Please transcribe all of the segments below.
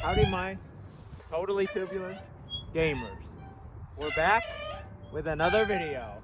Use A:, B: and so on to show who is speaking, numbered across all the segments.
A: Howdy, my totally tubular gamers. We're back with another video.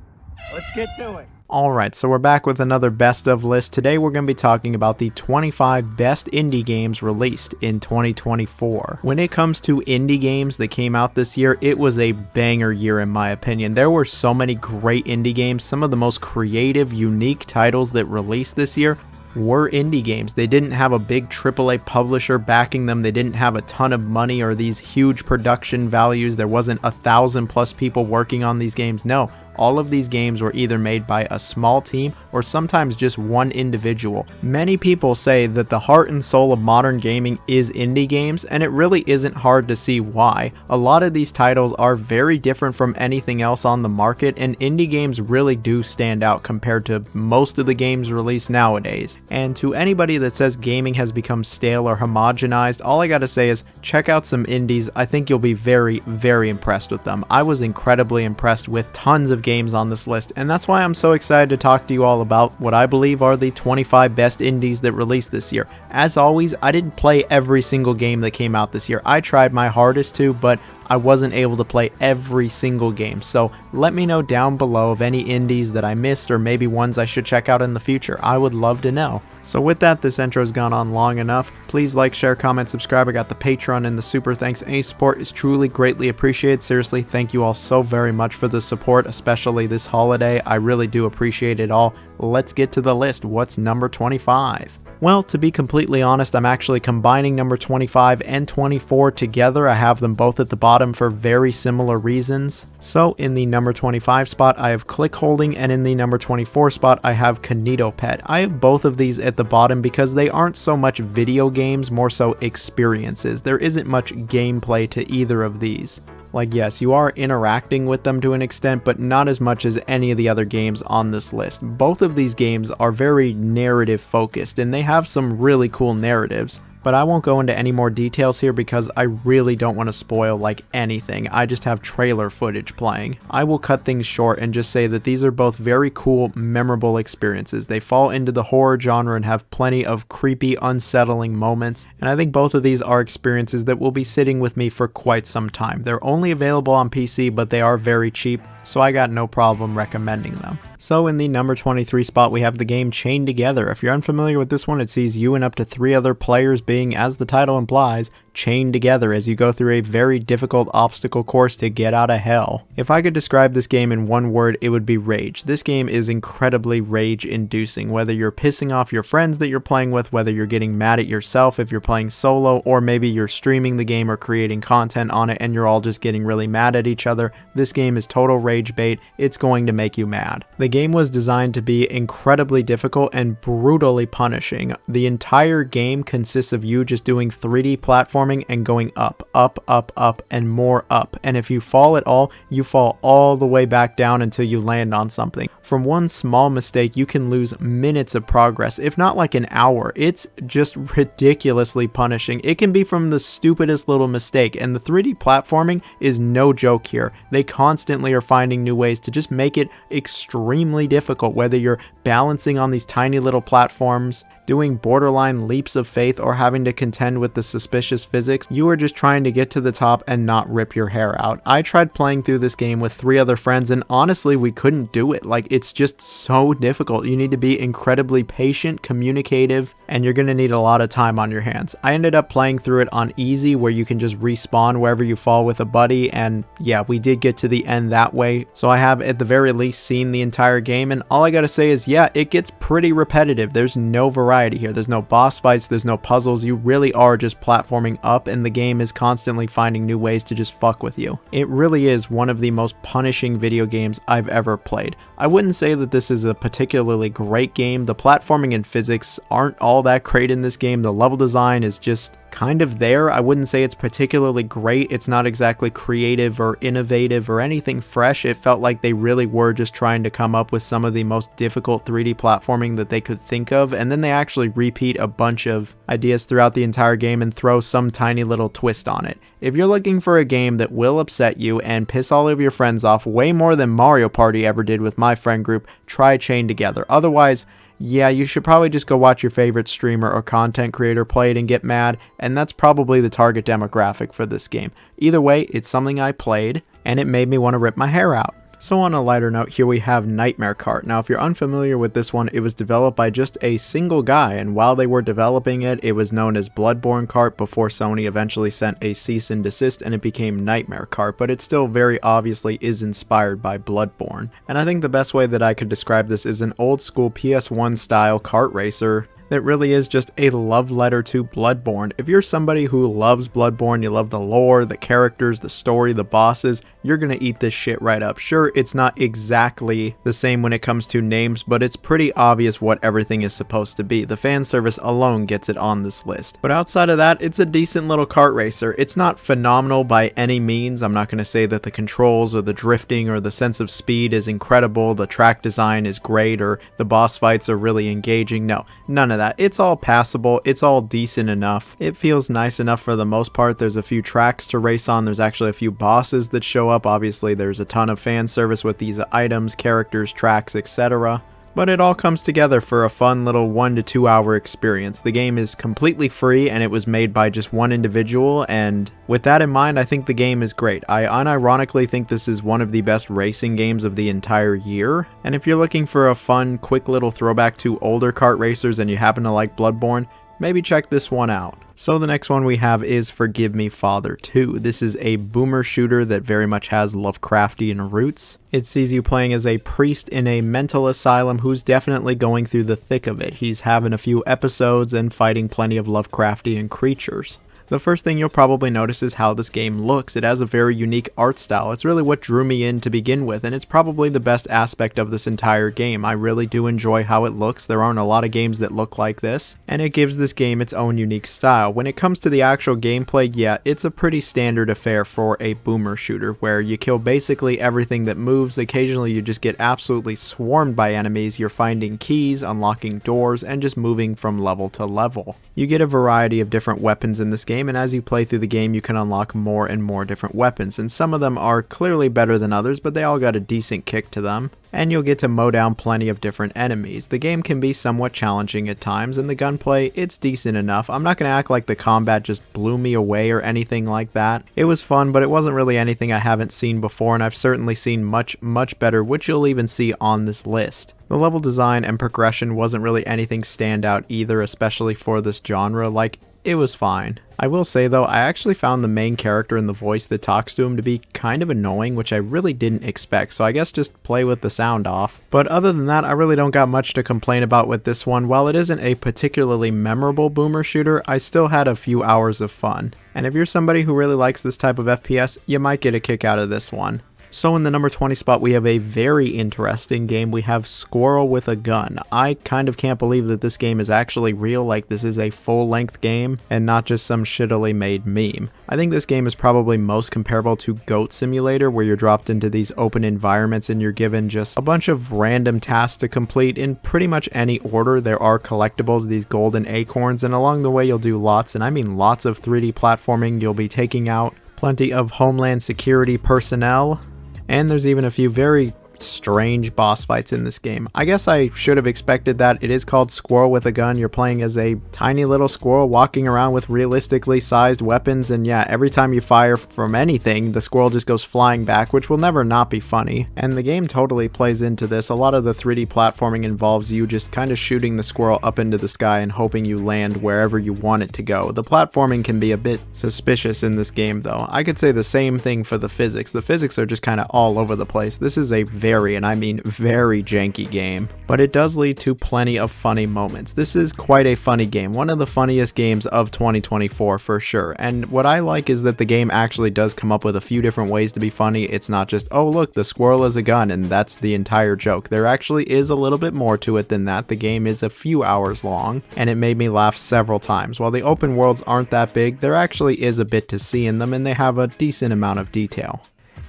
A: Let's get to it.
B: Alright, so we're back with another best of list. Today we're going to be talking about the 25 best indie games released in 2024. When it comes to indie games that came out this year, it was a banger year in my opinion. There were so many great indie games. Some of the most creative, unique titles that released this year were indie games. They didn't have a big AAA publisher backing them. They didn't have a ton of money or these huge production values. There wasn't 1,000+ people working on these games. No. All of these games were either made by a small team or sometimes just one individual. Many people say that the heart and soul of modern gaming is indie games, and it really isn't hard to see why. A lot of these titles are very different from anything else on the market, and indie games really do stand out compared to most of the games released nowadays. And to anybody that says gaming has become stale or homogenized, all I gotta say is check out some indies. I think you'll be very, very impressed with them. I was incredibly impressed with tons of games on this list, and that's why I'm so excited to talk to you all about what I believe are the 25 best indies that released this year. As always, I didn't play every single game that came out this year. I tried my hardest to, but I wasn't able to play every single game. So let me know down below of any indies that I missed or maybe ones I should check out in the future. I would love to know. So with that, this intro's gone on long enough. Please like, share, comment, subscribe. I got the Patreon and the super thanks. Any support is truly greatly appreciated. Seriously, thank you all so very much for the support, especially this holiday. I really do appreciate it all. Let's get to the list. What's number 25? Well, to be completely honest, I'm actually combining number 25 and 24 together. I have them both at the bottom for very similar reasons. So in the number 25 spot, I have Click Holding, and in the number 24 spot, I have Kinetopet. I have both of these at the bottom because they aren't so much video games, more so experiences. There isn't much gameplay to either of these. Like, yes, you are interacting with them to an extent, but not as much as any of the other games on this list. Both of these games are very narrative focused, and they have some really cool narratives. But I won't go into any more details here because I really don't want to spoil like anything. I just have trailer footage playing. I will cut things short and just say that these are both very cool, memorable experiences. They fall into the horror genre and have plenty of creepy, unsettling moments. And I think both of these are experiences that will be sitting with me for quite some time. They're only available on PC, but they are very cheap, so I got no problem recommending them. So in the number 23 spot, we have the game Chained Together. If you're unfamiliar with this one, it sees you and up to 3 other players being, as the title implies, chained together as you go through a very difficult obstacle course to get out of hell. If I could describe this game in one word, it would be rage. This game is incredibly rage-inducing, whether you're pissing off your friends that you're playing with, whether you're getting mad at yourself if you're playing solo, or maybe you're streaming the game or creating content on it and you're all just getting really mad at each other. This game is total rage bait. It's going to make you mad. The game was designed to be incredibly difficult and brutally punishing. The entire game consists of you just doing 3D platforming and going up, up, up, up, and more up. And if you fall at all, you fall all the way back down until you land on something. From one small mistake, you can lose minutes of progress, if not like an hour. It's just ridiculously punishing. It can be from the stupidest little mistake, and the 3D platforming is no joke here. They constantly are finding new ways to just make it extremely difficult, whether you're balancing on these tiny little platforms, doing borderline leaps of faith, or having to contend with the suspicious physics. You are just trying to get to the top and not rip your hair out. I tried playing through this game with 3 other friends, and honestly, we couldn't do it. Like, it's just so difficult. You need to be incredibly patient, communicative, and you're gonna need a lot of time on your hands. I ended up playing through it on easy, where you can just respawn wherever you fall with a buddy, and yeah, we did get to the end that way. So I have at the very least seen the entire game, and all I gotta say is, yeah, it gets pretty repetitive. There's no variety here. There's no boss fights, there's no puzzles. You really are just platforming up, and the game is constantly finding new ways to just fuck with you. It really is one of the most punishing video games I've ever played. I wouldn't say that this is a particularly great game. The platforming and physics aren't all that great in this game. The level design is just kind of there. I wouldn't say it's particularly great. It's not exactly creative or innovative or anything fresh. It felt like they really were just trying to come up with some of the most difficult 3D platforming that they could think of, and then they actually repeat a bunch of ideas throughout the entire game and throw some tiny little twist on it. If you're looking for a game that will upset you and piss all of your friends off way more than Mario Party ever did with my friend group, try Chained Together. Otherwise, yeah, you should probably just go watch your favorite streamer or content creator play it and get mad, and that's probably the target demographic for this game. Either way, it's something I played, and it made me want to rip my hair out. So on a lighter note, here we have Nightmare Cart. Now if you're unfamiliar with this one, it was developed by just a single guy, and while they were developing it, it was known as Bloodborne Cart before Sony eventually sent a cease and desist and it became Nightmare Cart, but it still very obviously is inspired by Bloodborne. And I think the best way that I could describe this is an old school PS1 style kart racer that really is just a love letter to Bloodborne. If you're somebody who loves Bloodborne, you love the lore, the characters, the story, the bosses, you're gonna eat this shit right up. Sure, it's not exactly the same when it comes to names, but it's pretty obvious what everything is supposed to be. The fan service alone gets it on this list. But outside of that, it's a decent little kart racer. It's not phenomenal by any means. I'm not gonna say that the controls or the drifting or the sense of speed is incredible, the track design is great, or the boss fights are really engaging. No, none of that. It's all passable, it's all decent enough. It feels nice enough for the most part. There's a few tracks to race on, there's actually a few bosses that show up. Obviously there's a ton of fan service with these items, characters, tracks, etc. But it all comes together for a fun little 1 to 2 hour experience. The game is completely free and it was made by just one individual, and with that in mind, I think the game is great. I unironically think this is one of the best racing games of the entire year, and if you're looking for a fun, quick little throwback to older kart racers and you happen to like Bloodborne, maybe check this one out. So the next one we have is Forgive Me Father 2. This is a boomer shooter that very much has Lovecraftian roots. It sees you playing as a priest in a mental asylum who's definitely going through the thick of it. He's having a few episodes and fighting plenty of Lovecraftian creatures. The first thing you'll probably notice is how this game looks. It has a very unique art style. It's really what drew me in to begin with, and it's probably the best aspect of this entire game. I really do enjoy how it looks. There aren't a lot of games that look like this, and it gives this game its own unique style. When it comes to the actual gameplay, yeah, it's a pretty standard affair for a boomer shooter, where you kill basically everything that moves. Occasionally you just get absolutely swarmed by enemies. You're finding keys, unlocking doors, and just moving from level to level. You get a variety of different weapons in this game, and as you play through the game you can unlock more and more different weapons, and some of them are clearly better than others, but they all got a decent kick to them, and you'll get to mow down plenty of different enemies. The game can be somewhat challenging at times, and the gunplay, it's decent enough. I'm not going to act like the combat just blew me away or anything like that. It was fun, but it wasn't really anything I haven't seen before, and I've certainly seen much better, which you'll even see on this list. The level design and progression wasn't really anything standout either, especially for this genre. Like, it was fine. I will say though, I actually found the main character and the voice that talks to him to be kind of annoying, which I really didn't expect, so I guess just play with the sound off. But other than that, I really don't got much to complain about with this one. While it isn't a particularly memorable boomer shooter, I still had a few hours of fun. And if you're somebody who really likes this type of FPS, you might get a kick out of this one. So in the number 20 spot, we have a very interesting game. We have Squirrel with a Gun. I kind of can't believe that this game is actually real, like this is a full-length game and not just some shittily made meme. I think this game is probably most comparable to Goat Simulator, where you're dropped into these open environments and you're given just a bunch of random tasks to complete in pretty much any order. There are collectibles, these golden acorns, and along the way you'll do lots, and I mean lots of 3D platforming. You'll be taking out plenty of Homeland Security personnel, and there's even a few very strange boss fights in this game. I guess I should have expected that. It is called Squirrel with a Gun. You're playing as a tiny little squirrel walking around with realistically sized weapons, and yeah, every time you fire from anything, the squirrel just goes flying back, which will never not be funny. And the game totally plays into this. A lot of the 3D platforming involves you just kind of shooting the squirrel up into the sky and hoping you land wherever you want it to go. The platforming can be a bit suspicious in this game though. I could say the same thing for the physics. The physics are just kind of all over the place. This is a very, and I mean very janky game, but it does lead to plenty of funny moments. This is quite a funny game, one of the funniest games of 2024 for sure. And what I like is that the game actually does come up with a few different ways to be funny. It's not just, oh look, the squirrel is a gun and that's the entire joke. There actually is a little bit more to it than that. The game is a few hours long and it made me laugh several times. While the open worlds aren't that big, there actually is a bit to see in them and they have a decent amount of detail.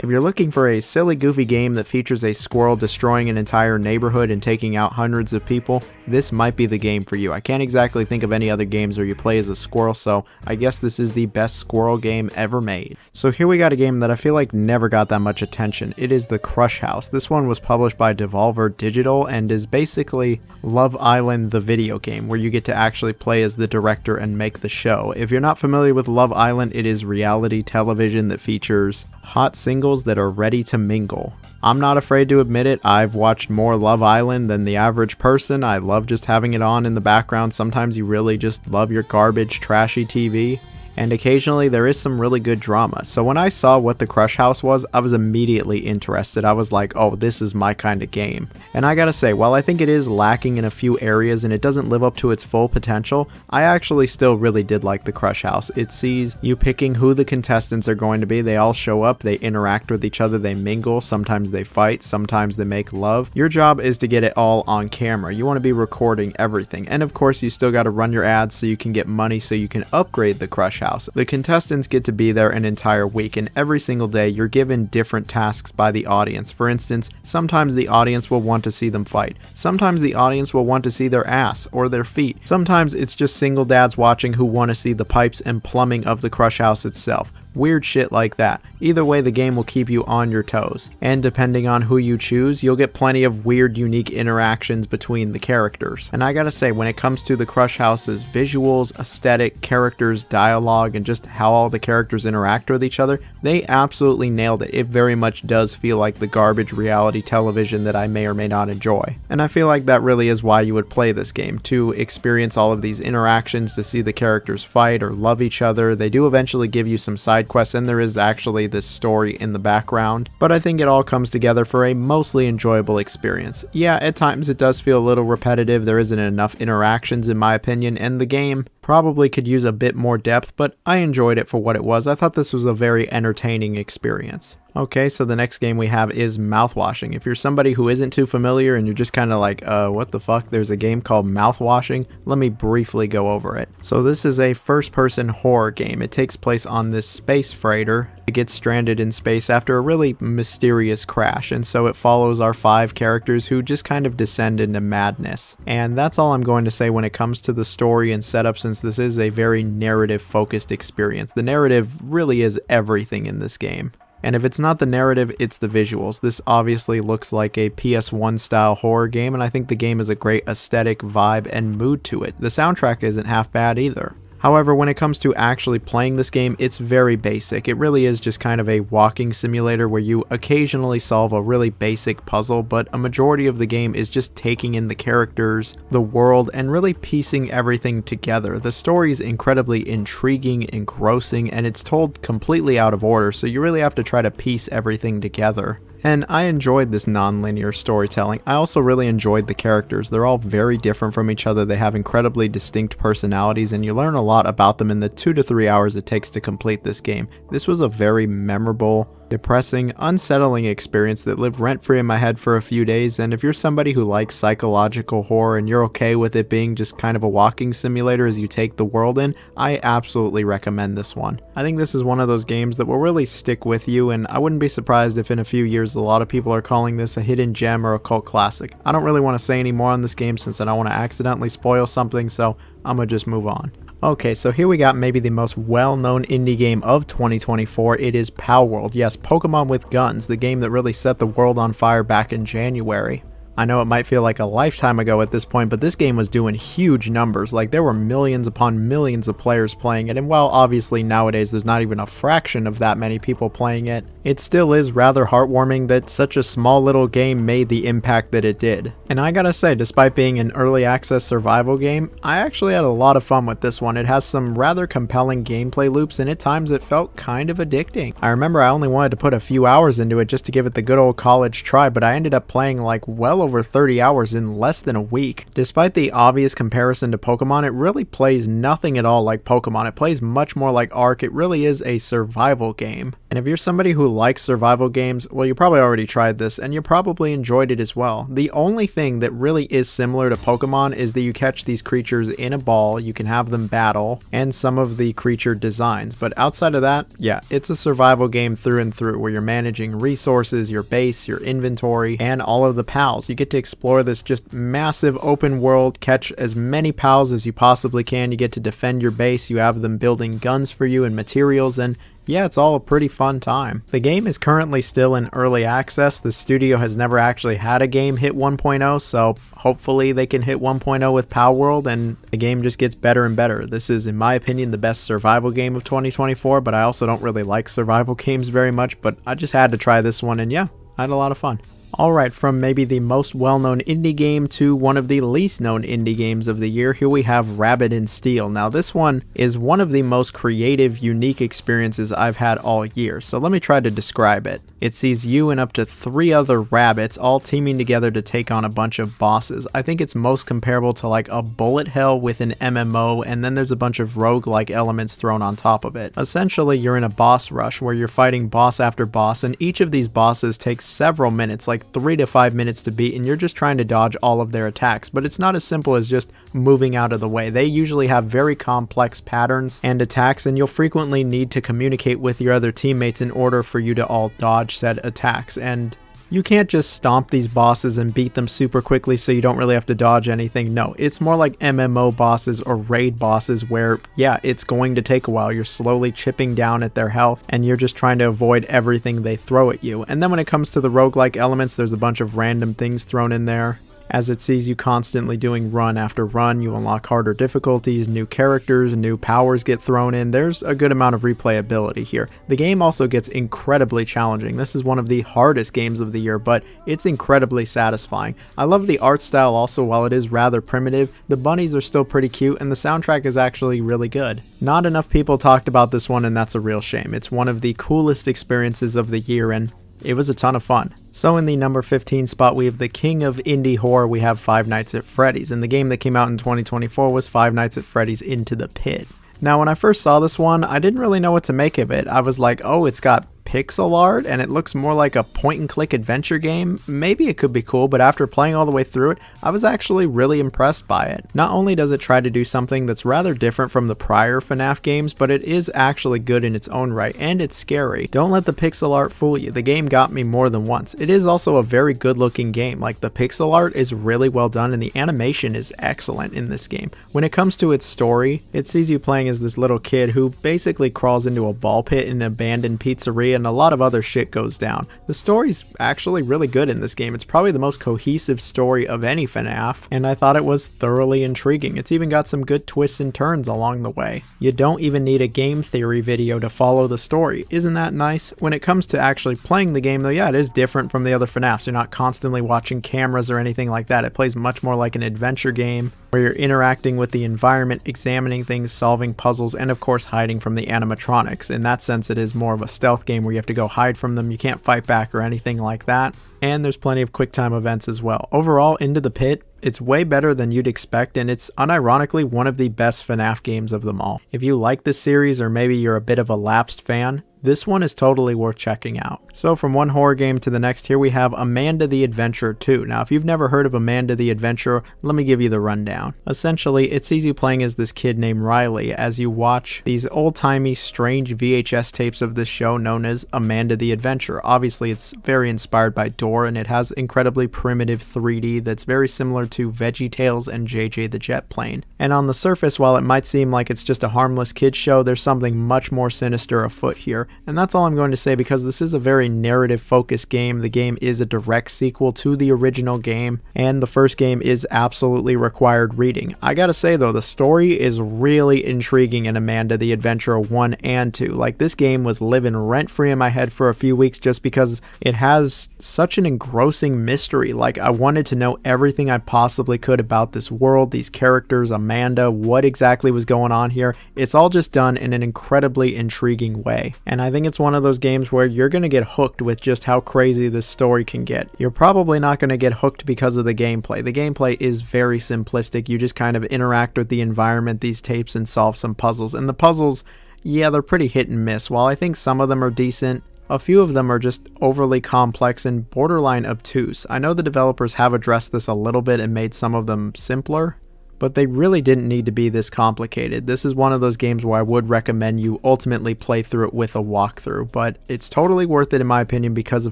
B: If you're looking for a silly goofy game that features a squirrel destroying an entire neighborhood and taking out hundreds of people, this might be the game for you. I can't exactly think of any other games where you play as a squirrel, so I guess this is the best squirrel game ever made. So here we got a game that I feel like never got that much attention. It is the Crush House. This one was published by Devolver Digital and is basically Love Island the video game, where you get to actually play as the director and make the show. If you're not familiar with Love Island, it is reality television that features hot singles that are ready to mingle. I'm not afraid to admit it, I've watched more Love Island than the average person. I love just having it on in the background. Sometimes you really just love your garbage, trashy TV. And occasionally there is some really good drama. So when I saw what the Crush House was, I was immediately interested. I was like, oh, this is my kind of game. And I gotta say, while I think it is lacking in a few areas and it doesn't live up to its full potential, I actually still really did like the Crush House. It sees you picking who the contestants are going to be. They all show up, they interact with each other, they mingle, sometimes they fight, sometimes they make love. Your job is to get it all on camera. You want to be recording everything. And of course, you still gotta run your ads so you can get money so you can upgrade the Crush House. The contestants get to be there an entire week, and every single day you're given different tasks by the audience. For instance, sometimes the audience will want to see them fight. Sometimes the audience will want to see their ass or their feet. Sometimes it's just single dads watching who want to see the pipes and plumbing of the Crush House itself. Weird shit like that. Either way, the game will keep you on your toes. And depending on who you choose, you'll get plenty of weird, unique interactions between the characters. And I gotta say, when it comes to the Crush House's visuals, aesthetic, characters, dialogue, and just how all the characters interact with each other, they absolutely nailed it. It very much does feel like the garbage reality television that I may or may not enjoy. And I feel like that really is why you would play this game, to experience all of these interactions, to see the characters fight or love each other. They do eventually give you some side quests, and there is actually this story in the background, but I think it all comes together for a mostly enjoyable experience. Yeah, at times it does feel a little repetitive, there isn't enough interactions in my opinion, and the game probably could use a bit more depth, but I enjoyed it for what it was. I thought this was a very entertaining experience. Okay, so the next game we have is Mouthwashing. If you're somebody who isn't too familiar and you're just kind of like, what the fuck, there's a game called Mouthwashing, let me briefly go over it. So this is a first-person horror game. It takes place on this space freighter. It gets stranded in space after a really mysterious crash, and so it follows our 5 characters who just kind of descend into madness. And that's all I'm going to say when it comes to the story and setup, since this is a very narrative-focused experience. The narrative really is everything in this game. And if it's not the narrative, it's the visuals. This obviously looks like a PS1 style horror game, and I think the game has a great aesthetic, vibe, and mood to it. The soundtrack isn't half bad either. However, when it comes to actually playing this game, it's very basic. It really is just kind of a walking simulator where you occasionally solve a really basic puzzle, but a majority of the game is just taking in the characters, the world, and really piecing everything together. The story is incredibly intriguing, engrossing, and it's told completely out of order, so you really have to try to piece everything together. And I enjoyed this non-linear storytelling. I also really enjoyed the characters. They're all very different from each other. They have incredibly distinct personalities, and you learn a lot about them in the 2 to 3 hours it takes to complete this game. This was a very memorable, depressing, unsettling experience that lived rent-free in my head for a few days, and if you're somebody who likes psychological horror and you're okay with it being just kind of a walking simulator as you take the world in, I absolutely recommend this one. I think this is one of those games that will really stick with you, and I wouldn't be surprised if in a few years a lot of people are calling this a hidden gem or a cult classic. I don't really want to say any more on this game since I don't want to accidentally spoil something, so I'm gonna just move on. Okay, so here we got maybe the most well-known indie game of 2024. It is Palworld. Yes, Pokemon with Guns, the game that really set the world on fire back in January. I know it might feel like a lifetime ago at this point, but this game was doing huge numbers. Like, there were millions upon millions of players playing it, and while obviously nowadays there's not even a fraction of that many people playing it, it still is rather heartwarming that such a small little game made the impact that it did. And I gotta say, despite being an early access survival game, I actually had a lot of fun with this one. It has some rather compelling gameplay loops, and at times it felt kind of addicting. I remember I only wanted to put a few hours into it just to give it the good old college try, but I ended up playing like well over 30 hours in less than a week. Despite the obvious comparison to Pokemon, it really plays nothing at all like Pokemon. It plays much more like Ark. It really is a survival game. And if you're somebody who likes survival games, well, you probably already tried this and you probably enjoyed it as well. The only thing that really is similar to Pokemon is that you catch these creatures in a ball, you can have them battle, and some of the creature designs. But outside of that, yeah, it's a survival game through and through where you're managing resources, your base, your inventory, and all of the pals. You get to explore this just massive open world, catch as many pals as you possibly can. You get to defend your base, you have them building guns for you and materials, and yeah, it's all a pretty fun time. The game is currently still in early access. The studio has never actually had a game hit 1.0, so hopefully they can hit 1.0 with palworld and the game just gets better and better. This is, in my opinion, the best survival game of 2024, but I also don't really like survival games very much, but I just had to try this one and yeah, I had a lot of fun. Alright, from maybe the most well-known indie game to one of the least known indie games of the year, here we have Rabbit in Steel. Now this one is one of the most creative, unique experiences I've had all year, so let me try to describe it. It sees you and up to 3 other rabbits all teaming together to take on a bunch of bosses. I think it's most comparable to like a bullet hell with an MMO, and then there's a bunch of roguelike elements thrown on top of it. Essentially, you're in a boss rush where you're fighting boss after boss, and each of these bosses takes several minutes, like 3 to 5 minutes to beat, and you're just trying to dodge all of their attacks. But it's not as simple as just moving out of the way. They usually have very complex patterns and attacks, and you'll frequently need to communicate with your other teammates in order for you to all dodge said attacks. And you can't just stomp these bosses and beat them super quickly so you don't really have to dodge anything. No, it's more like MMO bosses or raid bosses where, yeah, it's going to take a while. You're slowly chipping down at their health and you're just trying to avoid everything they throw at you. And then when it comes to the roguelike elements, there's a bunch of random things thrown in there. As it sees you constantly doing run after run, you unlock harder difficulties, new characters, new powers get thrown in. There's a good amount of replayability here. The game also gets incredibly challenging. This is one of the hardest games of the year, but it's incredibly satisfying. I love the art style also. While it is rather primitive, the bunnies are still pretty cute and the soundtrack is actually really good. Not enough people talked about this one, and that's a real shame. It's one of the coolest experiences of the year and it was a ton of fun. So in the number 15 spot, we have the king of indie horror. We have Five Nights at Freddy's, and the game that came out in 2024 was Five Nights at Freddy's Into the Pit. Now when I first saw this one, I didn't really know what to make of it. I was like, oh, it's got pixel art and it looks more like a point and click adventure game. Maybe it could be cool, but after playing all the way through it, I was actually really impressed by it. Not only does it try to do something that's rather different from the prior FNAF games, but it is actually good in its own right, and it's scary. Don't let the pixel art fool you. The game got me more than once. It is also a very good looking game. Like, the pixel art is really well done and the animation is excellent in this game. When it comes to its story, it sees you playing as this little kid who basically crawls into a ball pit in an abandoned pizzeria, and a lot of other shit goes down. The story's actually really good in this game. It's probably the most cohesive story of any FNAF, and I thought it was thoroughly intriguing. It's even got some good twists and turns along the way. You don't even need a game theory video to follow the story. Isn't that nice? When it comes to actually playing the game though, yeah, it is different from the other FNAFs. You're not constantly watching cameras or anything like that. It plays much more like an adventure game where you're interacting with the environment, examining things, solving puzzles, and of course hiding from the animatronics. In that sense, it is more of a stealth game where you have to go hide from them. You can't fight back or anything like that. And there's plenty of quick time events as well. Overall, Into the Pit, it's way better than you'd expect, and it's unironically one of the best FNAF games of them all. If you like this series, or maybe you're a bit of a lapsed fan, this one is totally worth checking out. So from one horror game to the next, here we have Amanda the Adventurer 2. Now if you've never heard of Amanda the Adventurer, let me give you the rundown. Essentially, it sees you playing as this kid named Riley as you watch these old-timey strange VHS tapes of this show known as Amanda the Adventurer. Obviously it's very inspired by Dora, and it has incredibly primitive 3D that's very similar to VeggieTales and JJ the Jet Plane. And on the surface, while it might seem like it's just a harmless kids show, there's something much more sinister afoot here. And that's all I'm going to say, because this is a very narrative focused game. The game is a direct sequel to the original game, and the first game is absolutely required reading. I gotta say though, the story is really intriguing in Amanda the Adventurer 1 and 2. Like, this game was living rent free in my head for a few weeks just because it has such an engrossing mystery. Like, I wanted to know everything I possibly could about this world, these characters, Amanda, what exactly was going on here. It's all just done in an incredibly intriguing way. And I think it's one of those games where you're going to get hooked with just how crazy this story can get. You're probably not going to get hooked because of the gameplay. The gameplay is very simplistic. You just kind of interact with the environment, these tapes, and solve some puzzles. And the puzzles, yeah, they're pretty hit and miss. While I think some of them are decent, a few of them are just overly complex and borderline obtuse. I know the developers have addressed this a little bit and made some of them simpler, but they really didn't need to be this complicated. This is one of those games where I would recommend you ultimately play through it with a walkthrough, but it's totally worth it in my opinion because of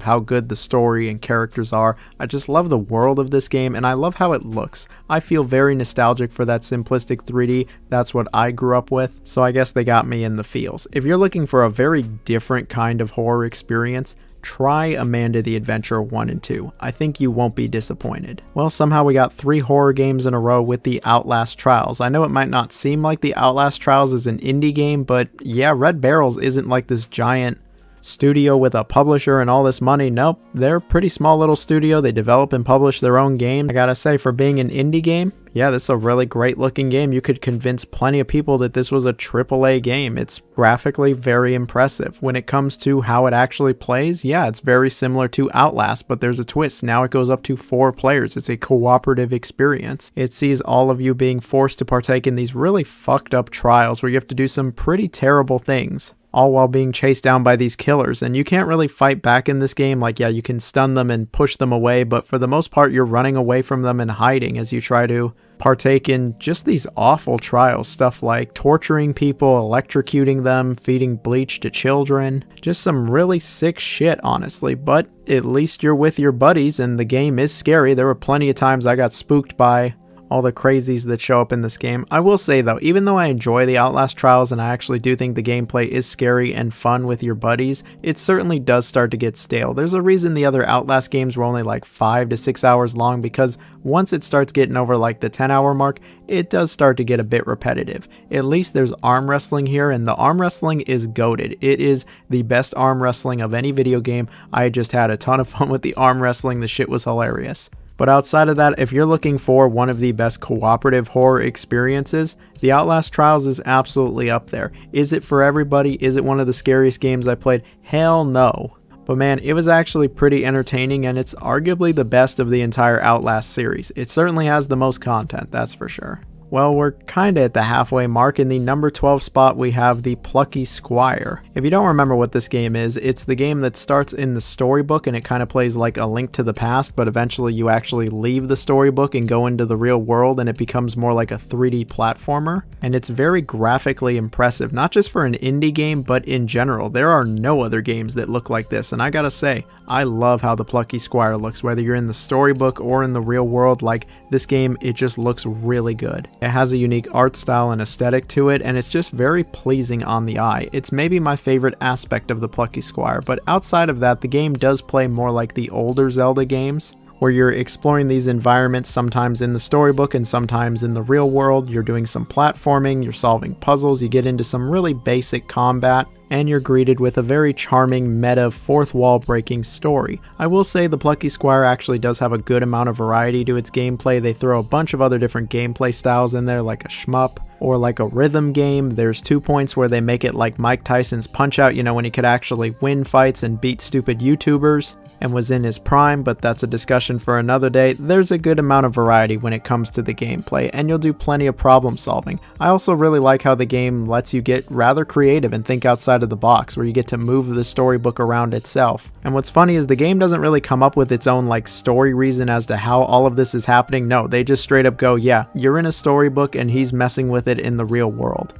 B: how good the story and characters are. I just love the world of this game and I love how it looks. I feel very nostalgic for that simplistic 3D. That's what I grew up with, so I guess they got me in the feels. If you're looking for a very different kind of horror experience, try Amanda the Adventurer 1 and 2. I think you won't be disappointed. Well, somehow we got 3 horror games in a row with the Outlast Trials. I know it might not seem like the Outlast Trials is an indie game, but yeah, Red Barrels isn't like this giant studio with a publisher and all this money. Nope, they're a pretty small little studio. They develop and publish their own game. I gotta say, for being an indie game, yeah, this is a really great looking game. You could convince plenty of people that this was a AAA game. It's graphically very impressive. When it comes to how it actually plays, yeah, it's very similar to Outlast, but there's a twist. Now it goes up to 4 players. It's a cooperative experience. It sees all of you being forced to partake in these really fucked up trials where you have to do some pretty terrible things, all while being chased down by these killers. And you can't really fight back in this game. Like, yeah, you can stun them and push them away, but for the most part, you're running away from them and hiding as you try to partake in just these awful trials. Stuff like torturing people, electrocuting them, feeding bleach to children. Just some really sick shit, honestly. But at least you're with your buddies and the game is scary. There were plenty of times I got spooked by all the crazies that show up in this game. I will say though, even though I enjoy the Outlast Trials and I actually do think the gameplay is scary and fun with your buddies, it certainly does start to get stale. There's a reason the other Outlast games were only like 5 to 6 hours long, because once it starts getting over like the 10-hour mark, it does start to get a bit repetitive. At least there's arm wrestling here, and the arm wrestling is goated. It is the best arm wrestling of any video game. I just had a ton of fun with the arm wrestling. The shit was hilarious. But outside of that, if you're looking for one of the best cooperative horror experiences, the Outlast Trials is absolutely up there. Is it for everybody? Is it one of the scariest games I played? Hell no. But man, it was actually pretty entertaining, and it's arguably the best of the entire Outlast series. It certainly has the most content, that's for sure. Well, we're kinda at the halfway mark. In the number 12 spot, we have the Plucky Squire. If you don't remember what this game is, it's the game that starts in the storybook and it kind of plays like a Link to the Past, but eventually you actually leave the storybook and go into the real world and it becomes more like a 3D platformer. And it's very graphically impressive, not just for an indie game, but in general. There are no other games that look like this, and I gotta say, I love how the Plucky Squire looks, whether you're in the storybook or in the real world. Like, this game, it just looks really good. It has a unique art style and aesthetic to it, and it's just very pleasing on the eye. It's maybe my favorite aspect of the Plucky Squire, but outside of that, the game does play more like the older Zelda games, where you're exploring these environments sometimes in the storybook and sometimes in the real world. You're doing some platforming, you're solving puzzles, you get into some really basic combat, and you're greeted with a very charming, meta, fourth wall breaking story. I will say the Plucky Squire actually does have a good amount of variety to its gameplay. They throw a bunch of other different gameplay styles in there, like a shmup or like a rhythm game. There's 2 points where they make it like Mike Tyson's Punch-Out, you know, when he could actually win fights and beat stupid YouTubers and was in his prime, but that's a discussion for another day. There's a good amount of variety when it comes to the gameplay, and you'll do plenty of problem solving. I also really like how the game lets you get rather creative and think outside of the box, where you get to move the storybook around itself. And what's funny is the game doesn't really come up with its own like story reason as to how all of this is happening. No, they just straight up go, yeah, you're in a storybook and he's messing with it in the real world.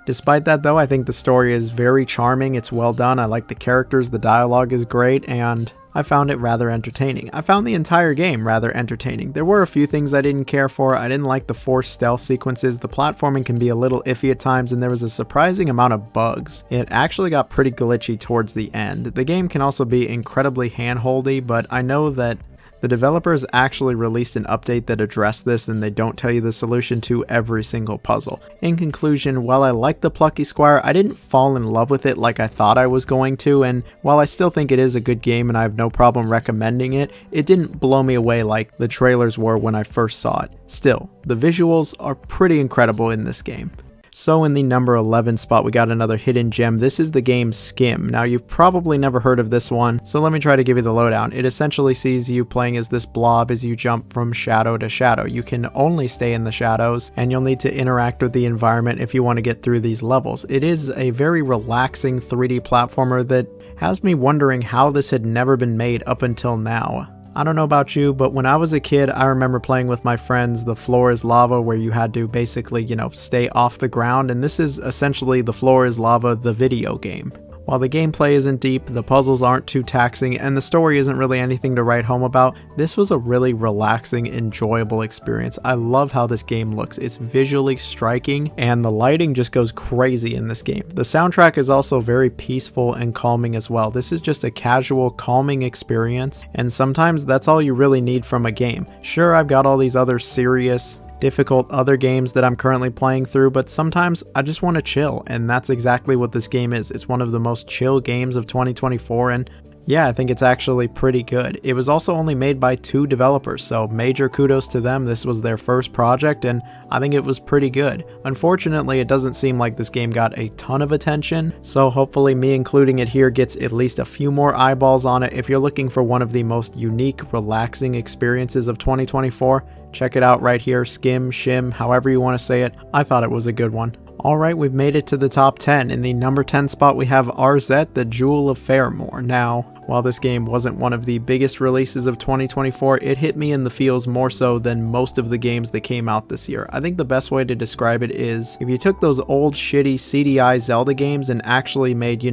B: Despite that though, I think the story is very charming, it's well done, I like the characters, the dialogue is great, and I found it rather entertaining. I found the entire game rather entertaining. There were a few things I didn't care for. I didn't like the forced stealth sequences, the platforming can be a little iffy at times, and there was a surprising amount of bugs. It actually got pretty glitchy towards the end. The game can also be incredibly hand-holdy, but I know that the developers actually released an update that addressed this, and they don't tell you the solution to every single puzzle. In conclusion, while I like the Plucky Squire, I didn't fall in love with it like I thought I was going to, and while I still think it is a good game and I have no problem recommending it, it didn't blow me away like the trailers were when I first saw it. Still, the visuals are pretty incredible in this game. So in the number 11 spot, we got another hidden gem. This is the game Skim. Now, you've probably never heard of this one, so let me try to give you the lowdown. It essentially sees you playing as this blob as you jump from shadow to shadow. You can only stay in the shadows, and you'll need to interact with the environment if you want to get through these levels. It is a very relaxing 3D platformer that has me wondering how this had never been made up until now. I don't know about you, but when I was a kid, I remember playing with my friends The Floor is Lava, where you had to basically, stay off the ground, and this is essentially The Floor is Lava, the video game. While the gameplay isn't deep, the puzzles aren't too taxing, and the story isn't really anything to write home about, this was a really relaxing, enjoyable experience. I love how this game looks. It's visually striking, and the lighting just goes crazy in this game. The soundtrack is also very peaceful and calming as well. This is just a casual, calming experience, and sometimes that's all you really need from a game. Sure, I've got all these other serious, difficult other games that I'm currently playing through, but sometimes I just want to chill, and that's exactly what this game is. It's one of the most chill games of 2024, and yeah, I think it's actually pretty good. It was also only made by 2 developers, so major kudos to them. This was their first project, and I think it was pretty good. Unfortunately, it doesn't seem like this game got a ton of attention, so hopefully me including it here gets at least a few more eyeballs on it. If you're looking for one of the most unique, relaxing experiences of 2024, check it out right here. Skim, Shim, however you want to say it. I thought it was a good one. Alright, we've made it to the top 10. In the number 10 spot, we have RZ, the Jewel of Fairmore. Now, while this game wasn't one of the biggest releases of 2024, it hit me in the feels more so than most of the games that came out this year. I think the best way to describe it is, if you took those old shitty CDI Zelda games and actually made,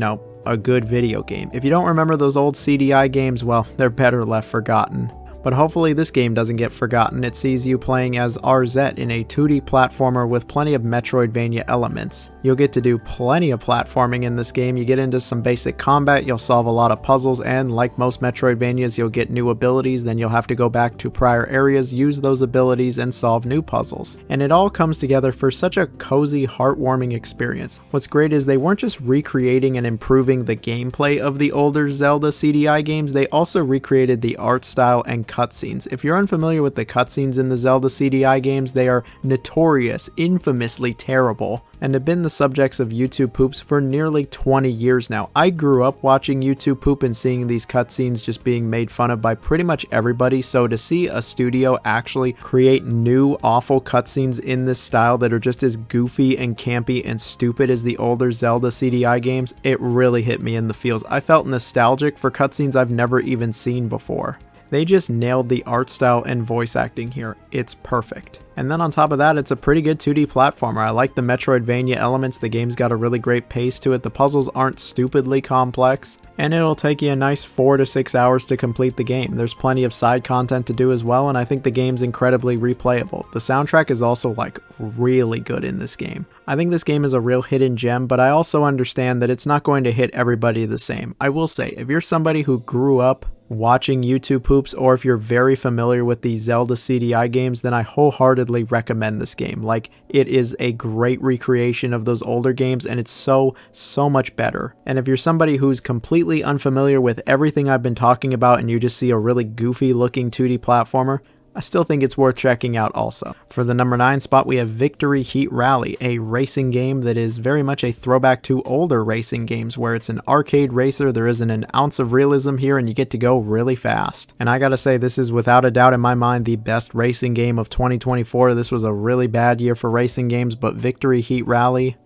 B: a good video game. If you don't remember those old CDI games, well, they're better left forgotten. But hopefully this game doesn't get forgotten. It sees you playing as RZ in a 2D platformer with plenty of Metroidvania elements. You'll get to do plenty of platforming in this game. You get into some basic combat, you'll solve a lot of puzzles, and like most Metroidvanias, you'll get new abilities, then you'll have to go back to prior areas, use those abilities, and solve new puzzles. And it all comes together for such a cozy, heartwarming experience. What's great is they weren't just recreating and improving the gameplay of the older Zelda CDI games, they also recreated the art style and cutscenes. If you're unfamiliar with the cutscenes in the Zelda CDI games, they are notorious, infamously terrible, and have been the subjects of YouTube poops for nearly 20 years now. I grew up watching YouTube poop and seeing these cutscenes just being made fun of by pretty much everybody, so to see a studio actually create new awful cutscenes in this style that are just as goofy and campy and stupid as the older Zelda CDI games, it really hit me in the feels. I felt nostalgic for cutscenes I've never even seen before. They just nailed the art style and voice acting here. It's perfect. And then on top of that, it's a pretty good 2D platformer. I like the Metroidvania elements. The game's got a really great pace to it. The puzzles aren't stupidly complex, and it'll take you a nice 4 to 6 hours to complete the game. There's plenty of side content to do as well, and I think the game's incredibly replayable. The soundtrack is also really good in this game. I think this game is a real hidden gem, but I also understand that it's not going to hit everybody the same. I will say, if you're somebody who grew up watching YouTube poops, or if you're very familiar with the Zelda CDI games, then I wholeheartedly recommend this game. It is a great recreation of those older games, and it's so much better. And if you're somebody who's completely unfamiliar with everything I've been talking about and you just see a really goofy looking 2D platformer, I still think it's worth checking out also. For the number 9 spot, we have Victory Heat Rally, a racing game that is very much a throwback to older racing games where it's an arcade racer, there isn't an ounce of realism here, and you get to go really fast. And I gotta say, this is without a doubt in my mind the best racing game of 2024. This was a really bad year for racing games, but Victory Heat Rally,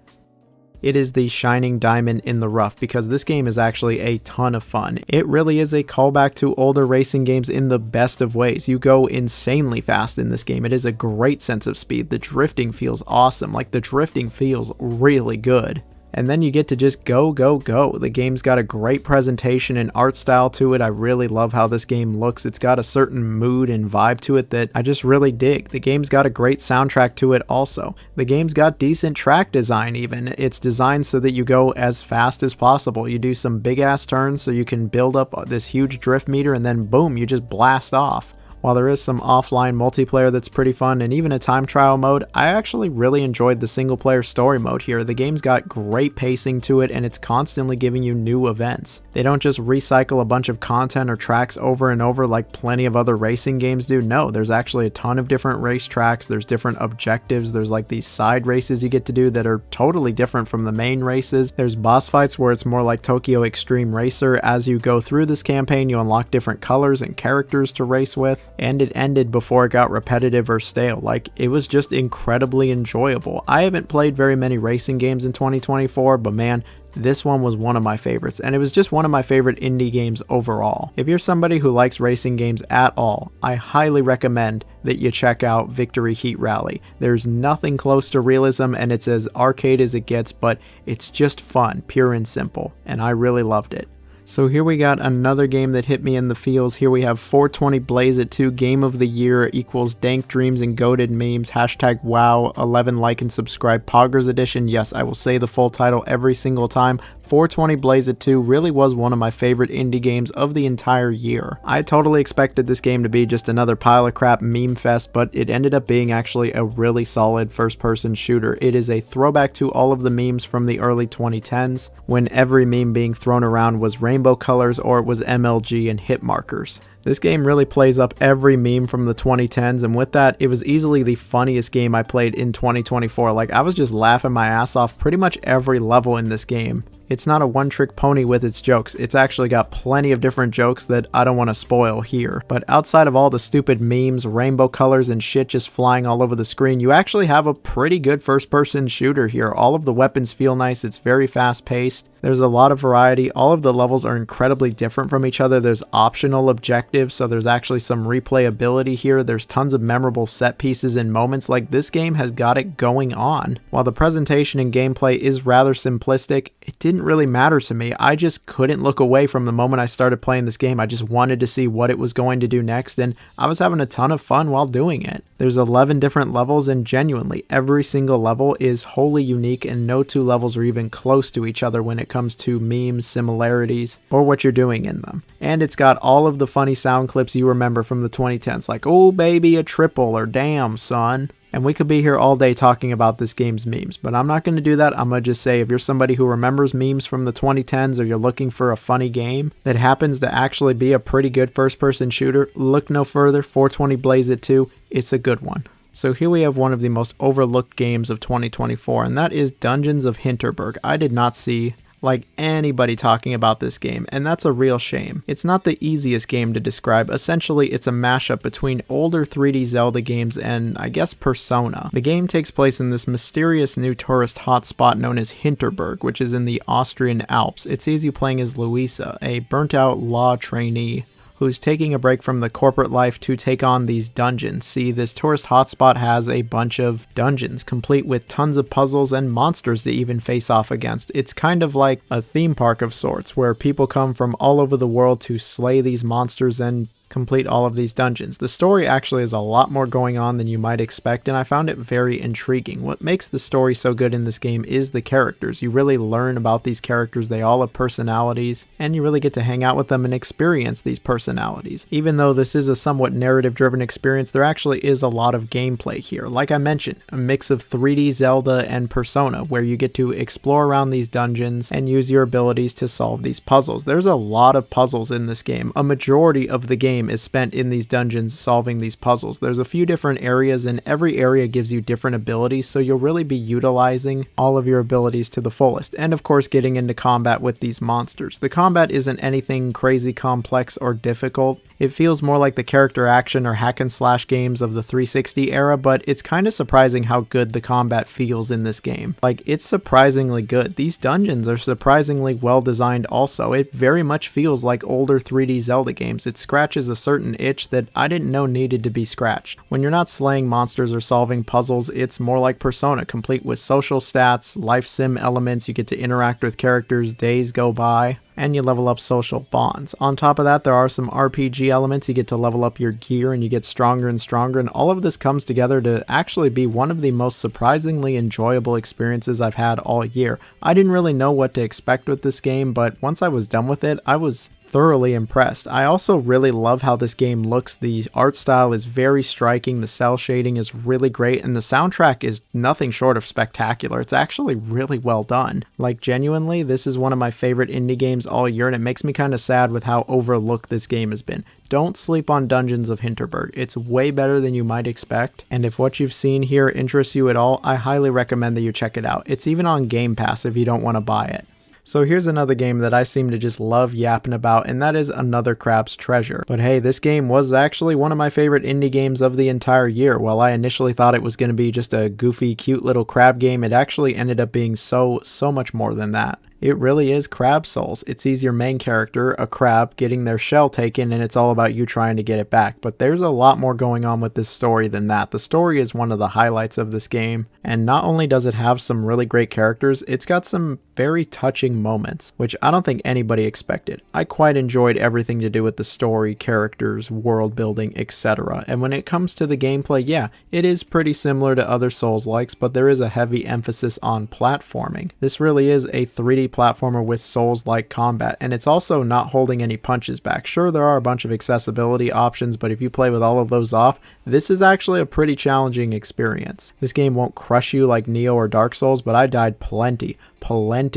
B: it is the shining diamond in the rough because this game is actually a ton of fun. It really is a callback to older racing games in the best of ways. You go insanely fast in this game. It is a great sense of speed. The drifting feels awesome. The drifting feels really good. And then you get to just go. The game's got a great presentation and art style to it. I really love how this game looks. It's got a certain mood and vibe to it that I just really dig. The game's got a great soundtrack to it also. The game's got decent track design even. It's designed so that you go as fast as possible. You do some big ass turns so you can build up this huge drift meter and then boom, you just blast off. While there is some offline multiplayer that's pretty fun and even a time trial mode, I actually really enjoyed the single player story mode here. The game's got great pacing to it and it's constantly giving you new events. They don't just recycle a bunch of content or tracks over and over like plenty of other racing games do. No, there's actually a ton of different race tracks, there's different objectives, there's like these side races you get to do that are totally different from the main races. There's boss fights where it's more like Tokyo Extreme Racer. As you go through this campaign, you unlock different colors and characters to race with, and it ended before it got repetitive or stale. Like, it was just incredibly enjoyable. I haven't played very many racing games in 2024, but man, this one was one of my favorites, and it was just one of my favorite indie games overall. If you're somebody who likes racing games at all, I highly recommend that you check out Victory Heat Rally. There's nothing close to realism, and it's as arcade as it gets, but it's just fun, pure and simple, and I really loved it. So here we got another game that hit me in the feels. Here we have 420 Blaze It 2 Game of the Year equals Dank Dreams and Goated Memes, hashtag wow, 11 like and subscribe, Poggers Edition. Yes, I will say the full title every single time. 420 Blaze It 2 really was one of my favorite indie games of the entire year. I totally expected this game to be just another pile of crap meme fest, but it ended up being actually a really solid first-person shooter. It is a throwback to all of the memes from the early 2010s, when every meme being thrown around was rainbow colors or it was MLG and hit markers. This game really plays up every meme from the 2010s, and with that, it was easily the funniest game I played in 2024. Like, I was just laughing my ass off pretty much every level in this game. It's not a one-trick pony with its jokes. It's actually got plenty of different jokes that I don't want to spoil here. But outside of all the stupid memes, rainbow colors, and shit just flying all over the screen, you actually have a pretty good first-person shooter here. All of the weapons feel nice. It's very fast-paced. There's a lot of variety. All of the levels are incredibly different from each other. There's optional objectives, so there's actually some replayability here. There's tons of memorable set pieces and moments. Like, this game has got it going on. While the presentation and gameplay is rather simplistic, it didn't really matter to me. I just couldn't look away from the moment I started playing this game. I just wanted to see what it was going to do next, and I was having a ton of fun while doing it. There's 11 different levels, and genuinely, every single level is wholly unique, and no two levels are even close to each other when it comes to memes, similarities, or what you're doing in them. And it's got all of the funny sound clips you remember from the 2010s, like, oh baby, a triple, or damn son. And we could be here all day talking about this game's memes, but I'm not going to do that. I'm going to just say, if you're somebody who remembers memes from the 2010s, or you're looking for a funny game that happens to actually be a pretty good first-person shooter, look no further. 420 Blaze It 2, it's a good one. So here we have one of the most overlooked games of 2024, and that is Dungeons of Hinterberg. I did not see like anybody talking about this game, and that's a real shame. It's not the easiest game to describe. Essentially, it's a mashup between older 3D Zelda games and, I guess, Persona. The game takes place in this mysterious new tourist hotspot known as Hinterberg, which is in the Austrian Alps. It sees you playing as Louisa, a burnt-out law trainee who's taking a break from the corporate life to take on these dungeons. See, this tourist hotspot has a bunch of dungeons, complete with tons of puzzles and monsters to even face off against. It's kind of like a theme park of sorts, where people come from all over the world to slay these monsters and complete all of these dungeons. The story actually has a lot more going on than you might expect, and I found it very intriguing. What makes the story so good in this game is the characters. You really learn about these characters. They all have personalities, and you really get to hang out with them and experience these personalities. Even though this is a somewhat narrative-driven experience, there actually is a lot of gameplay here. Like I mentioned, a mix of 3D Zelda and Persona, where you get to explore around these dungeons and use your abilities to solve these puzzles. There's a lot of puzzles in this game. A majority of the game is spent in these dungeons solving these puzzles. There's a few different areas, and every area gives you different abilities, so you'll really be utilizing all of your abilities to the fullest. And of course, getting into combat with these monsters. The combat isn't anything crazy complex or difficult. It feels more like the character action or hack and slash games of the 360 era, but it's kind of surprising how good the combat feels in this game. Like, it's surprisingly good. These dungeons are surprisingly well designed also. It very much feels like older 3D Zelda games. It scratches a certain itch that I didn't know needed to be scratched. When you're not slaying monsters or solving puzzles, it's more like Persona, complete with social stats, life sim elements. You get to interact with characters, days go by, and you level up social bonds. On top of that, there are some RPG elements. You get to level up your gear and you get stronger and stronger, and all of this comes together to actually be one of the most surprisingly enjoyable experiences I've had all year. I didn't really know what to expect with this game, but once I was done with it, I was thoroughly impressed. I also really love how this game looks. The art style is very striking, the cell shading is really great, and the soundtrack is nothing short of spectacular. It's actually really well done. Like, genuinely, this is one of my favorite indie games all year, and it makes me kind of sad with how overlooked this game has been. Don't sleep on Dungeons of Hinterberg. It's way better than you might expect, and if what you've seen here interests you at all, I highly recommend that you check it out. It's even on Game Pass if you don't want to buy it. So here's another game that I seem to just love yapping about, and that is Another Crab's Treasure. But hey, this game was actually one of my favorite indie games of the entire year. While I initially thought it was going to be just a goofy, cute little crab game, it actually ended up being so much more than that. It really is Crab Souls. It sees your main character, a crab, getting their shell taken, and it's all about you trying to get it back. But there's a lot more going on with this story than that. The story is one of the highlights of this game, and not only does it have some really great characters, it's got some very touching moments, which I don't think anybody expected. I quite enjoyed everything to do with the story, characters, world building, etc. And when it comes to the gameplay, yeah, it is pretty similar to other Souls-likes, but there is a heavy emphasis on platforming. This really is a 3D platformer with Souls-like combat, and it's also not holding any punches back. Sure, there are a bunch of accessibility options, but if you play with all of those off, this is actually a pretty challenging experience. This game won't crush you like Neo or Dark Souls, but I died plenty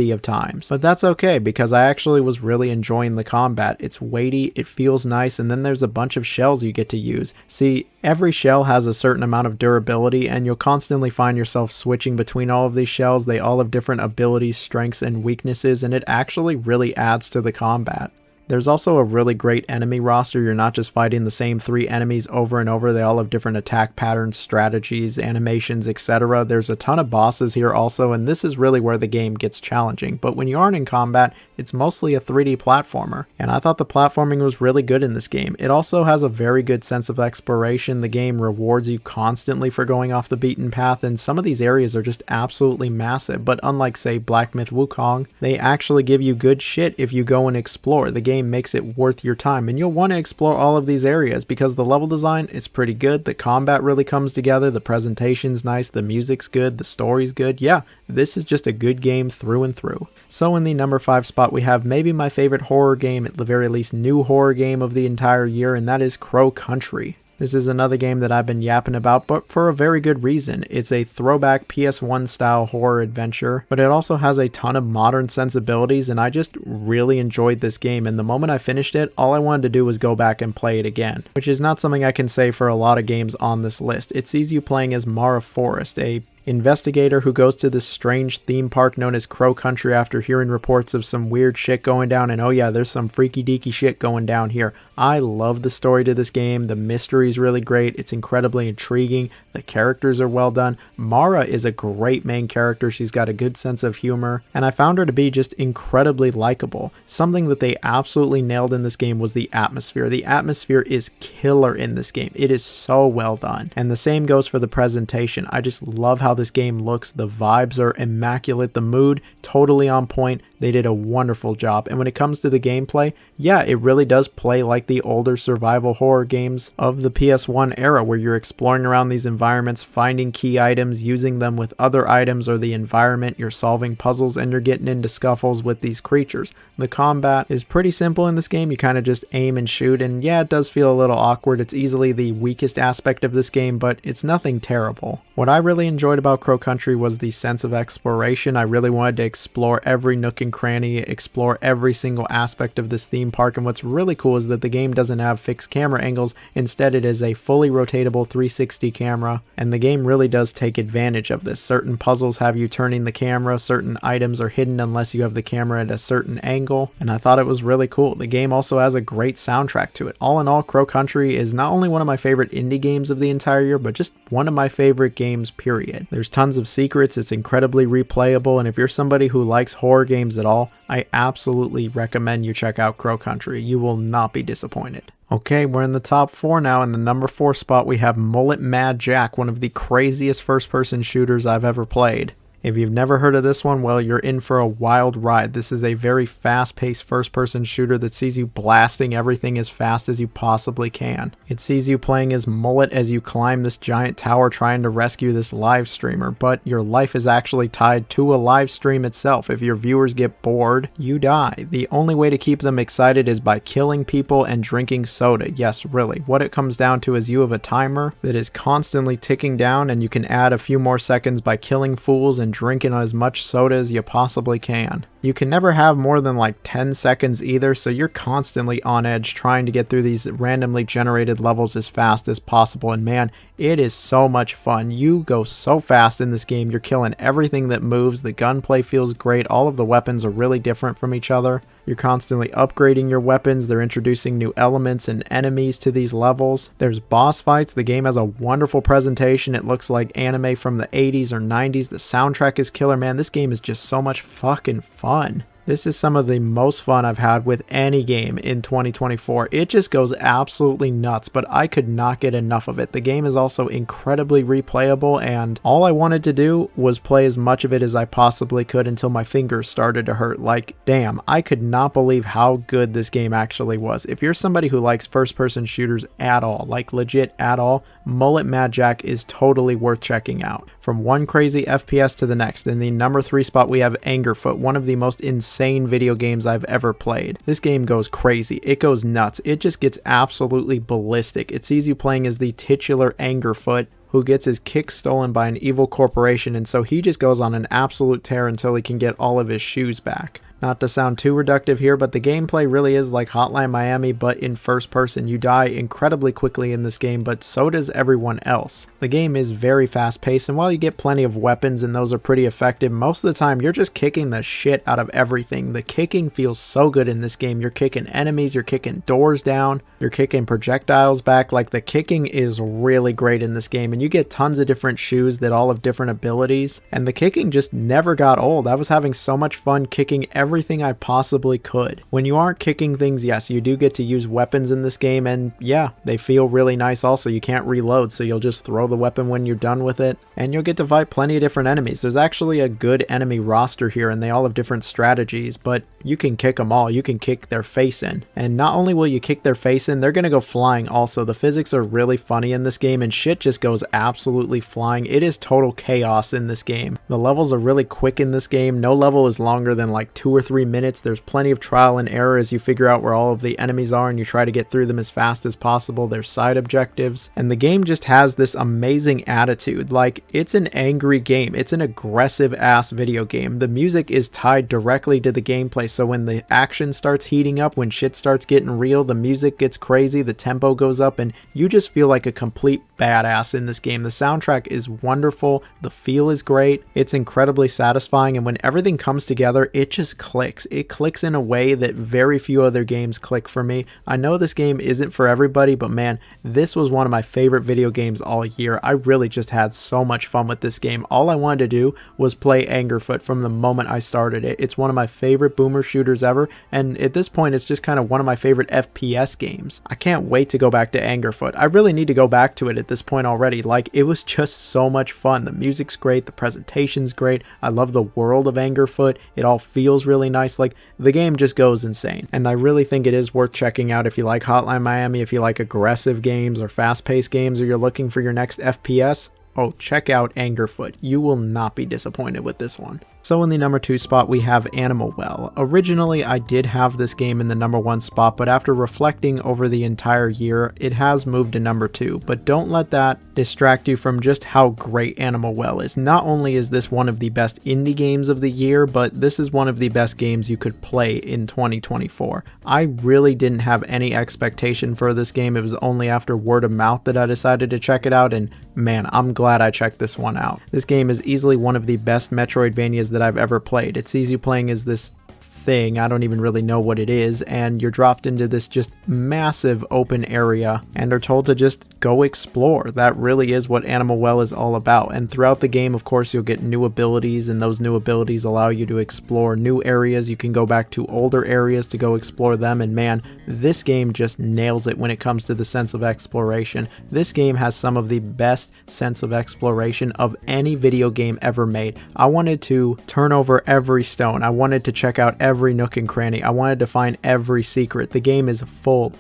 B: of times. But that's okay, because I actually was really enjoying the combat. It's weighty, it feels nice, and then there's a bunch of shells you get to use. See, every shell has a certain amount of durability, and you'll constantly find yourself switching between all of these shells. They all have different abilities, strengths, and weaknesses, and it actually really adds to the combat. There's also a really great enemy roster. You're not just fighting the same 3 enemies over and over. They all have different attack patterns, strategies, animations, etc. There's a ton of bosses here also, and this is really where the game gets challenging. But when you aren't in combat, it's mostly a 3D platformer, and I thought the platforming was really good in this game. It also has a very good sense of exploration. The game rewards you constantly for going off the beaten path, and some of these areas are just absolutely massive. But unlike, say, Black Myth Wukong, they actually give you good shit if you go and explore. The game makes it worth your time, and you'll want to explore all of these areas because the level design is pretty good, the combat really comes together, the presentation's nice, the music's good, the story's good. Yeah, this is just a good game through and through. So in the number 5 spot, we have maybe my favorite horror game, at the very least new horror game of the entire year, and that is Crow Country. This is another game that I've been yapping about, but for a very good reason. It's a throwback PS1 style horror adventure, but it also has a ton of modern sensibilities, and I just really enjoyed this game, and the moment I finished it, all I wanted to do was go back and play it again, which is not something I can say for a lot of games on this list. It sees you playing as Mara Forrest, a investigator who goes to this strange theme park known as Crow Country after hearing reports of some weird shit going down, and oh yeah, there's some freaky deaky shit going down here. I love the story to this game. The mystery is really great. It's incredibly intriguing. The characters are well done. Mara is a great main character. She's got a good sense of humor, and I found her to be just incredibly likable. Something that they absolutely nailed in this game was the atmosphere. The atmosphere is killer in this game. It is so well done, and the same goes for the presentation. I just love how this game looks. The vibes are immaculate. The mood totally on point. They did a wonderful job. And when it comes to the gameplay, yeah, it really does play like the older survival horror games of the PS1 era, where you're exploring around these environments, finding key items, using them with other items or the environment, you're solving puzzles, and you're getting into scuffles with these creatures. The combat is pretty simple in this game. You kind of just aim and shoot, and yeah, it does feel a little awkward. It's easily the weakest aspect of this game, but it's nothing terrible. What I really enjoyed about Crow Country was the sense of exploration. I really wanted to explore every nook and cranny, explore every single aspect of this theme park, and what's really cool is that the game doesn't have fixed camera angles. Instead, it is a fully rotatable 360 camera, and the game really does take advantage of this. Certain puzzles have you turning the camera, certain items are hidden unless you have the camera at a certain angle, and I thought it was really cool. The game also has a great soundtrack to it. All in all, Crow Country is not only one of my favorite indie games of the entire year, but just one of my favorite games, period. There's tons of secrets, it's incredibly replayable, and if you're somebody who likes horror games at all, I absolutely recommend you check out Crow Country. You will not be disappointed. Okay, we're in the top 4 now. In the number 4 spot, we have Mullet Mad Jack, one of the craziest first-person shooters I've ever played. If you've never heard of this one, well, you're in for a wild ride. This is a very fast-paced first-person shooter that sees you blasting everything as fast as you possibly can. It sees you playing as Mullet as you climb this giant tower trying to rescue this live streamer, but your life is actually tied to a live stream itself. If your viewers get bored, you die. The only way to keep them excited is by killing people and drinking soda. Yes, really. What it comes down to is you have a timer that is constantly ticking down, and you can add a few more seconds by killing fools and drinking as much soda as you possibly can. You can never have more than like 10 seconds either, so you're constantly on edge trying to get through these randomly generated levels as fast as possible, and man, it is so much fun. You go so fast in this game, you're killing everything that moves, the gunplay feels great, all of the weapons are really different from each other. You're constantly upgrading your weapons, they're introducing new elements and enemies to these levels. There's boss fights, the game has a wonderful presentation, it looks like anime from the 80s or 90s, the soundtrack is killer, man, this game is just so much fucking fun. This is some of the most fun I've had with any game in 2024. It just goes absolutely nuts, but I could not get enough of it. The game is also incredibly replayable, and all I wanted to do was play as much of it as I possibly could until my fingers started to hurt. Like, damn, I could not believe how good this game actually was. If you're somebody who likes first-person shooters at all, like legit at all, Mullet Mad Jack is totally worth checking out. From one crazy FPS to the next, in the number 3 spot we have Angerfoot, one of the most insane video games I've ever played. This game goes crazy, it goes nuts, it just gets absolutely ballistic. It sees you playing as the titular Angerfoot, who gets his kicks stolen by an evil corporation, and so he just goes on an absolute tear until he can get all of his shoes back. Not to sound too reductive here, but the gameplay really is like Hotline Miami, but in first person. You die incredibly quickly in this game, but so does everyone else. The game is very fast paced, and while you get plenty of weapons and those are pretty effective, most of the time you're just kicking the shit out of everything. The kicking feels so good in this game. You're kicking enemies, you're kicking doors down, you're kicking projectiles back. Like, the kicking is really great in this game, and you get tons of different shoes that all have different abilities, and the kicking just never got old. I was having so much fun kicking everything I possibly could. When you aren't kicking things, yes, you do get to use weapons in this game, and yeah, they feel really nice also. You can't reload, so you'll just throw the weapon when you're done with it, and you'll get to fight plenty of different enemies. There's actually a good enemy roster here, and they all have different strategies, but you can kick them all. You can kick their face in, and not only will you kick their face in, they're gonna go flying also. The physics are really funny in this game, and shit just goes absolutely flying. It is total chaos in this game. The levels are really quick in this game. No level is longer than like 2 or 3 minutes. There's plenty of trial and error as you figure out where all of the enemies are and you try to get through them as fast as possible. There's side objectives, and the game just has this amazing attitude. Like, it's an angry game. It's an aggressive ass video game. The music is tied directly to the gameplay, so when the action starts heating up, when shit starts getting real, the music gets crazy, the tempo goes up, and you just feel like a complete badass in this game. The soundtrack is wonderful, the feel is great, it's incredibly satisfying, and when everything comes together, it just clicks. It clicks in a way that very few other games click for me. I know this game isn't for everybody, but man, this was one of my favorite video games all year. I really just had so much fun with this game. All I wanted to do was play Angerfoot from the moment I started it. It's one of my favorite boomer shooters ever, and at this point it's just kind of one of my favorite FPS games. I can't wait to go back to Angerfoot. I really need to go back to it at this point already. Like, it was just so much fun. The music's great, the presentation's great, I love the world of Angerfoot, it all feels really nice. Like, the game just goes insane, and I really think it is worth checking out if you like Hotline Miami, if you like aggressive games or fast-paced games, or you're looking for your next FPS. Oh, check out Angerfoot. You will not be disappointed with this one. So in the number 2 spot, we have Animal Well. Originally, I did have this game in the number 1 spot, but after reflecting over the entire year, it has moved to number 2. But don't let that distract you from just how great Animal Well is. Not only is this one of the best indie games of the year, but this is one of the best games you could play in 2024. I really didn't have any expectation for this game. It was only after word of mouth that I decided to check it out, and man, I'm glad I checked this one out. This game is easily one of the best Metroidvanias that I've ever played. It sees you playing as this thing, I don't even really know what it is, and you're dropped into this just massive open area and are told to just go explore. That really is what Animal Well is all about. And throughout the game, of course, you'll get new abilities, and those new abilities allow you to explore new areas. You can go back to older areas to go explore them, and man, this game just nails it when it comes to the sense of exploration. This game has some of the best sense of exploration of any video game ever made. I wanted to turn over every stone. I wanted to check out every nook and cranny. I wanted to find every secret. The game is full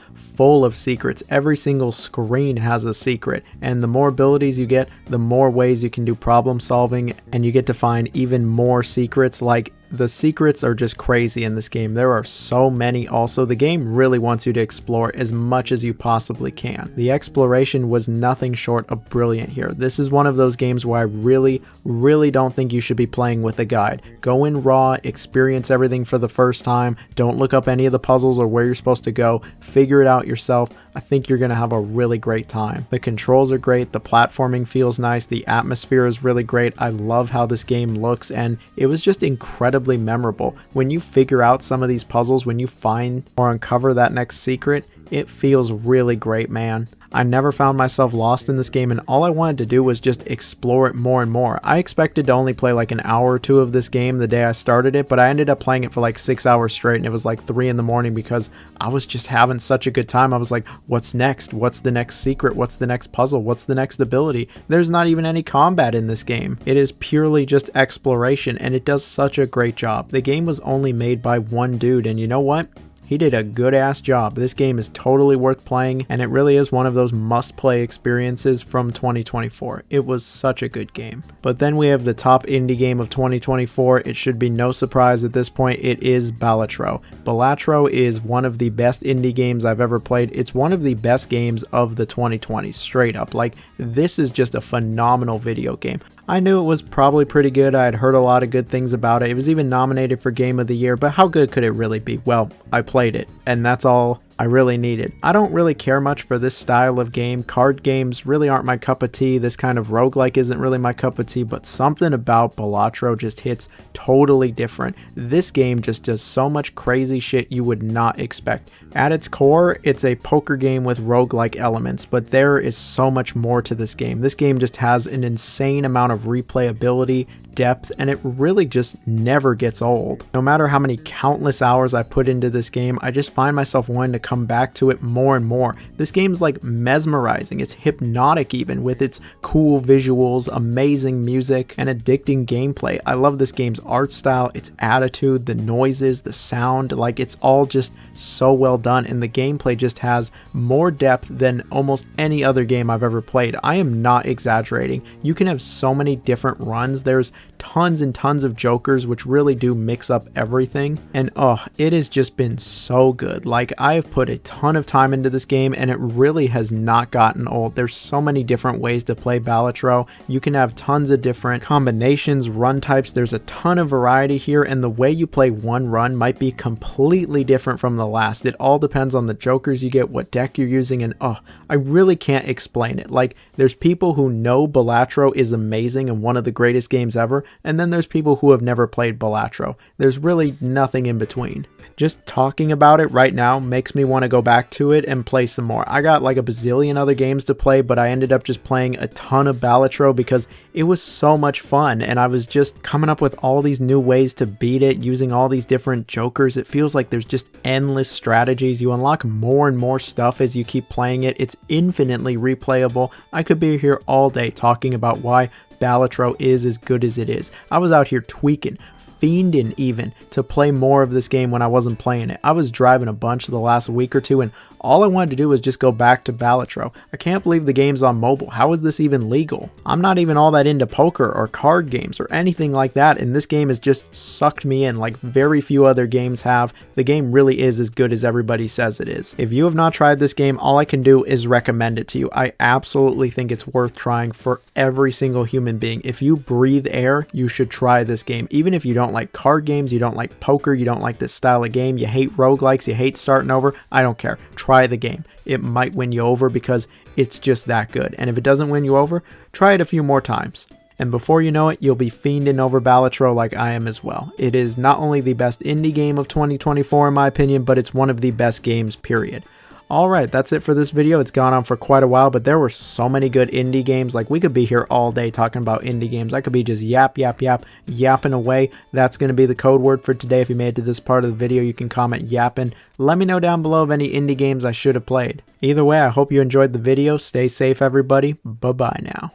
B: of secrets. Every single screen has a secret, and the more abilities you get, the more ways you can do problem solving, and you get to find even more secrets. Like, the secrets are just crazy in this game. There are so many. Also, the game really wants you to explore as much as you possibly can. The exploration was nothing short of brilliant here. This is one of those games where I really don't think you should be playing with a guide. Go in raw, experience everything for the first time. Don't look up any of the puzzles or where you're supposed to go. Figure it out yourself. I think you're going to have a really great time. The controls are great, the platforming feels nice, the atmosphere is really great. I love how this game looks, and it was just incredibly memorable. When you figure out some of these puzzles, when you find or uncover that next secret, it feels really great, man. I never found myself lost in this game, and all I wanted to do was just explore it more and more. I expected to only play like an hour or two of this game the day I started it, but I ended up playing it for like 6 hours straight, and it was like 3 in the morning because I was just having such a good time. I was like, what's next? What's the next secret? What's the next puzzle? What's the next ability? There's not even any combat in this game. It is purely just exploration, and it does such a great job. The game was only made by one dude, and you know what? He did a good ass job. This game is totally worth playing, and it really is one of those must play experiences from 2024. It was such a good game. But then we have the top indie game of 2024. It should be no surprise at this point, it is Balatro. Balatro is one of the best indie games I've ever played. It's one of the best games of the 2020s, straight up. Like, this is just a phenomenal video game. I knew it was probably pretty good. I had heard a lot of good things about it. It was even nominated for Game of the Year, but how good could it really be? Well, I played it, and that's all I really needed. I don't really care much for this style of game. Card games really aren't my cup of tea. This kind of roguelike isn't really my cup of tea, but something about Balatro just hits totally different. This game just does so much crazy shit you would not expect. At its core, it's a poker game with roguelike elements, but there is so much more to this game. This game just has an insane amount of replayability, depth, and it really just never gets old. No matter how many countless hours I put into this game, I just find myself wanting to come back to it more and more. This game's like mesmerizing. It's hypnotic even, with its cool visuals, amazing music, and addicting gameplay. I love this game's art style, its attitude, the noises, the sound. Like, it's all just so well done, and the gameplay just has more depth than almost any other game I've ever played. I am not exaggerating. You can have so many different runs. There's tons and tons of jokers, which really do mix up everything, and it has just been so good. Like, I have put a ton of time into this game, and it really has not gotten old. There's so many different ways to play Balatro. You can have tons of different combinations, run types. There's a ton of variety here, and the way you play one run might be completely different from the last. It all depends on the jokers you get, what deck you're using, and I really can't explain it. Like, there's people who know Balatro is amazing and one of the greatest games ever, and then there's people who have never played Balatro. There's really nothing in between. Just talking about it right now makes me want to go back to it and play some more. I got like a bazillion other games to play, but I ended up just playing a ton of Balatro because it was so much fun, and I was just coming up with all these new ways to beat it, using all these different jokers. It feels like there's just endless strategies. You unlock more and more stuff as you keep playing it. It's infinitely replayable. I could be here all day talking about why Balatro is as good as it is. I was out here tweaking, fiending even, to play more of this game when I wasn't playing it. I was driving a bunch the last week or two, and all I wanted to do was just go back to Balatro. I can't believe the game's on mobile. How is this even legal? I'm not even all that into poker or card games or anything like that, and this game has just sucked me in like very few other games have. The game really is as good as everybody says it is. If you have not tried this game, all I can do is recommend it to you. I absolutely think it's worth trying for every single human being. If you breathe air, you should try this game. Even if you don't like card games, you don't like poker, you don't like this style of game, you hate roguelikes, you hate starting over, I don't care. Try the game. It might win you over because it's just that good. And if it doesn't win you over, try it a few more times. And before you know it, you'll be fiending over Balatro like I am as well. It is not only the best indie game of 2024 in my opinion, but it's one of the best games, period. Alright, that's it for this video. It's gone on for quite a while, but there were so many good indie games. Like, we could be here all day talking about indie games. I could be just yapping away. That's going to be the code word for today. If you made it to this part of the video, you can comment yapping. Let me know down below of any indie games I should have played. Either way, I hope you enjoyed the video. Stay safe, everybody. Bye-bye now.